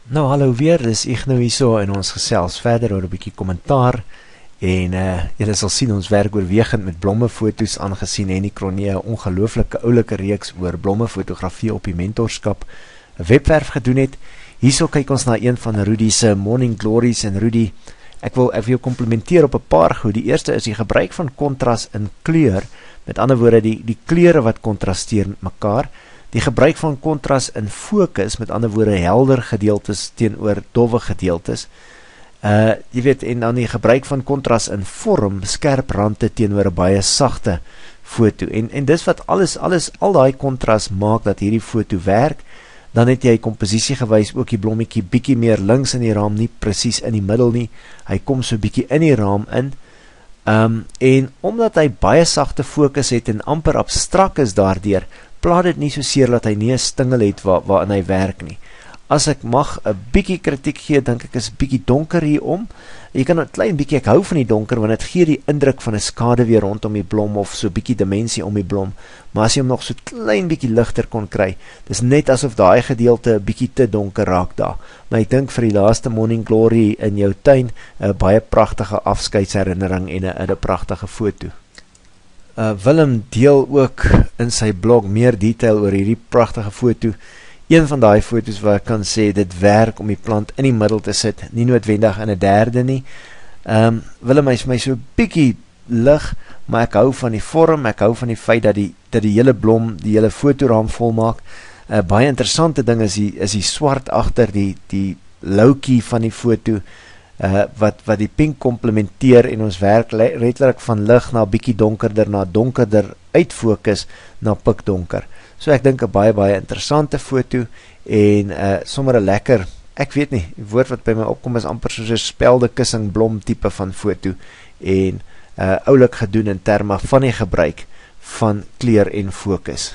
Nou hallo weer, dis Ignou hierso en ons gesels verder oor 'n bietjie kommentaar en julle sal sien ons werk oorwegend met blommefoto's aangesien Henny Cronje 'n ongelooflike oulike reeks oor blommefotografie op die mentorskap 'n webwerf gedoen het. Hierso kyk ons na een van Rudy se Morning Glories en Rudy, ek wil jou komplimenteer op 'n paar goed. Die eerste is die gebruik van kontras in kleur, met ander woorde die kleure wat kontrasteer met mekaar. Die gebruik van kontras in fokus, met ander woorde helder gedeeltes teenoor dowwe gedeeltes. Jy weet, en dan die gebruik van kontras in vorm, skerp rande teenoor 'n baie sagte foto. En dis wat al daai kontras maak dat hierdie foto werk. Dan het jy komposisie gewys, ook die blommetjie bietjie meer links in die raam, nie presies in die middel nie. Hy kom so bietjie in die raam in. En omdat hy baie sagte fokus het en amper abstrak is daardeur, plaat dit nie so seer dat hy nie 'n stingel het waarin hy werk nie. As ek mag 'n bietjie kritiek gee, dink ek is 'n bietjie donker hierom. Jy kan 'n klein bietjie, ek hou van die donker, want dit gee die indruk van 'n skade weer rondom die blom, of so bietjie dimensie om die blom, maar as jy hom nog so klein bietjie ligter kon kry, dis net asof daai gedeelte 'n bietjie te donker raak daar. Maar ek dink vir die laaste Morning Glory in jou tuin, 'n baie pragtige afskeidsherinnering en 'n pragtige foto. Willem deel ook in sy blog meer detail oor hierdie pragtige foto. Een van daai foto's waar ek kan sê, dit werk om die plant in die middel te sit, nie noodwendig in 'n derde nie. Willem is my so bietjie lig, maar ek hou van die vorm, ek hou van die feit dat die hele blom, die hele fotoraam volmaak. Baie interessante ding is die swart agter, die loukie van die foto, wat die pink komplementeer, en ons werk redelijk van lig na bietjie donkerder uitfokus na pikdonker. So ek dink 'n baie interessante foto en sommer 'n lekker, ek weet nie, die woord wat by my opkom is amper soos 'n spelde kussing blom tipe van foto en oulik gedoen in terme van die gebruik van kleur en fokus.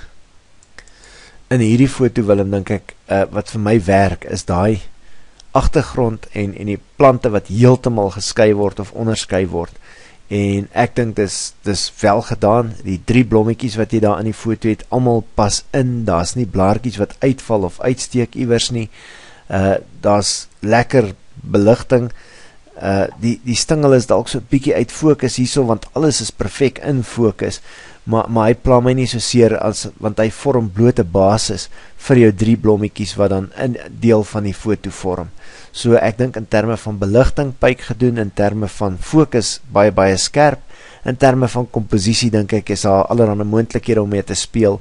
In hierdie foto Willem, dink ek, wat vir my werk is daai agtergrond en die plante wat heeltemal geskei word of onderskei word. En ek dink dis wel gedaan. Die 3 blommetjies wat jy daar in die foto het, almal pas in. Daar's nie blaartjies wat uitval of uitsteek iewers nie. Daar's lekker beligting. Die stingel is dalk so 'n bietjie uit fokus hierso, want alles is perfek in fokus. Maar hy pla my nie so seer, want hy vorm bloot 'n basis vir jou 3 blommetjies wat dan in deel van die foto vorm. So ek dink in terme van beligting pyk gedoen, in terme van fokus baie skerp, in terme van komposisie dink ek is daar allerlei moontlikhede om mee te speel.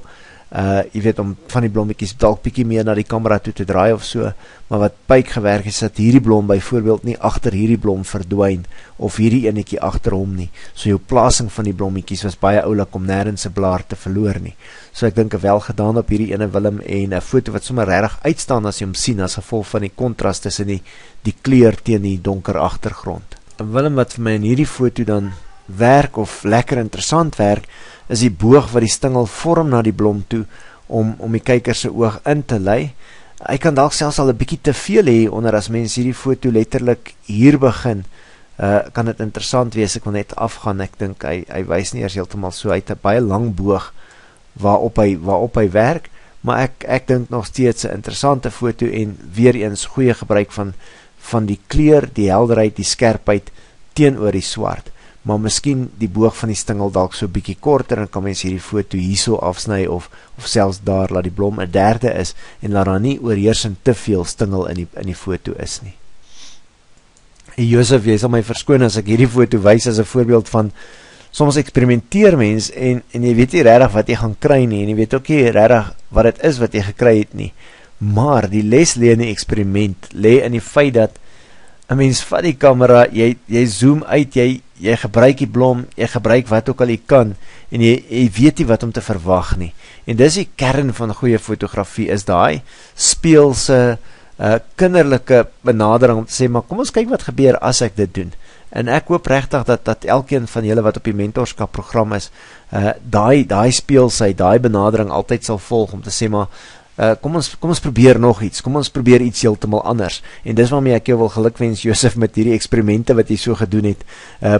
Jy weet, om van die blommetjies dalk bietjie meer na die kamera toe te draai of so, maar wat pyk gewerk is, dat hierdie blom byvoorbeeld nie agter hierdie blom verdwyn, of hierdie enetjie agter hom nie. So jou plasing van die blommetjies was baie oulik om nêrens 'n blaar te verloor nie. So ek dink wel gedaan op hierdie ene Willem, en 'n foto wat sommer regtig uitstaan as jy hom sien, as gevolg van die kontras tussen die kleur teen die donker agtergrond. En Willem, wat vir my in hierdie foto dan werk, of lekker interessant werk, is die boog wat die stingel vorm na die blom toe, om die kyker se oog in te lei. Hy kan dalk selfs al 'n bietjie te veel hê onder, as mens hierdie foto letterlik hier begin, kan dit interessant wees. Ek wil net afgaan, ek dink hy wys nie eers heeltemal so, hy het 'n baie lang boog waarop hy werk, maar ek dink nog steeds 'n interessante foto, en weer eens goeie gebruik van die kleur, die helderheid, die skerpheid teenoor die swart. Maar miskien die boog van die stingel dalk so bietjie korter, en kan mens hierdie foto hierso afsny, of selfs daar, laat die blom 'n derde is, en laat daar nie oorheersend te veel stingel in die foto is nie. En Josef, jy sal my verskoon as ek hierdie foto wys as 'n voorbeeld van, soms eksperimenteer mens, en jy weet nie regtig wat jy gaan kry nie, en jy weet ook nie regtig wat dit is wat jy gekry het nie, maar die les lê in die eksperiment, lê in die feit dat 'n mens vat die kamera, jy zoom uit, jy gebruik die blom, jy gebruik wat ook al jy kan, en jy weet nie wat om te verwag nie. En dis die kern van goeie fotografie, is daai speelse, kinderlike benadering om te sê, maar kom ons kyk wat gebeur as ek dit doen. En ek hoop regtig dat elkeen van julle wat op die mentorskap program is, daai speelsheid, daai benadering altyd sal volg, om te sê, maar kom ons probeer nog iets, kom ons probeer iets heeltemal anders, en dis waarmee ek jou wil gelukwens, Josef, met hierdie eksperimente wat jy so gedoen het.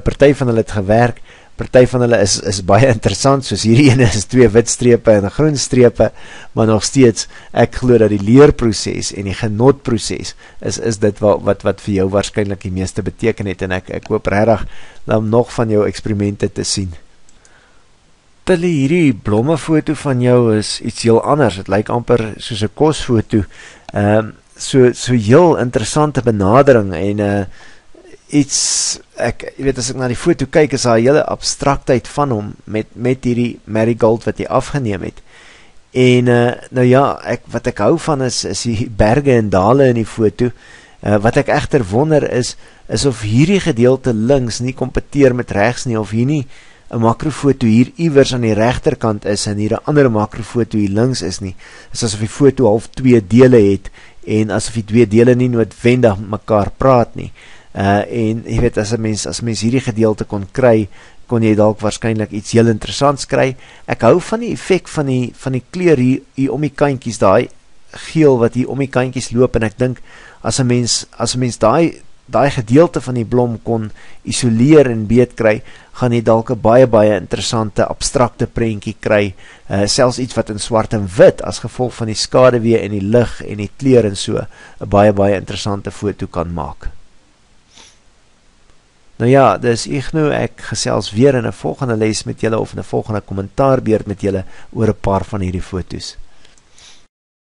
Party van hulle het gewerk, Party van hulle is baie interessant, soos hierdie ene is 2 wit strepe en 'n groen strepe, maar nog steeds, ek glo dat die leerproses en die genotproses is dit wat vir jou waarskynlik die meeste beteken het, en ek hoop regtig om nog van jou eksperimente te sien. Tilly, hierdie blommefoto van jou is iets heel anders, het lyk amper soos 'n kosfoto, so heel interessante benadering, en jy weet, as ek na die foto kyk, is daar 'n hele abstraktheid van hom, met hierdie marigold wat jy afgeneem het, en nou ja, wat ek hou van is die berge en dale in die foto, wat ek egter wonder is of hierdie gedeelte links nie kompeteer met regs nie, of hier nie 'n makrofoto hier iewers aan die regterkant is, en hier 'n ander makrofoto hier links is nie, is asof die foto half 2 dele het, en asof die 2 dele nie noodwendig met mekaar praat nie, en jy weet, as mens hierdie gedeelte kon kry, kon jy dalk waarskynlik iets heel interessants kry. Ek hou van die effek van die kleur hier om die kantjies, daai geel wat hier om die kantjies loop, en ek dink, as 'n mens daai gedeelte van die blom kon isoleer en beet kry, gaan jy dalk 'n baie interessante abstrakte prentjie kry, selfs iets wat in swart en wit as gevolg van die skaduwee en die lig en die kleur en so 'n baie interessante foto kan maak. Nou ja, dis Ignou, ek gesels weer in 'n volgende les met julle, of in 'n volgende kommentaarbeurt met julle oor 'n paar van hierdie foto's.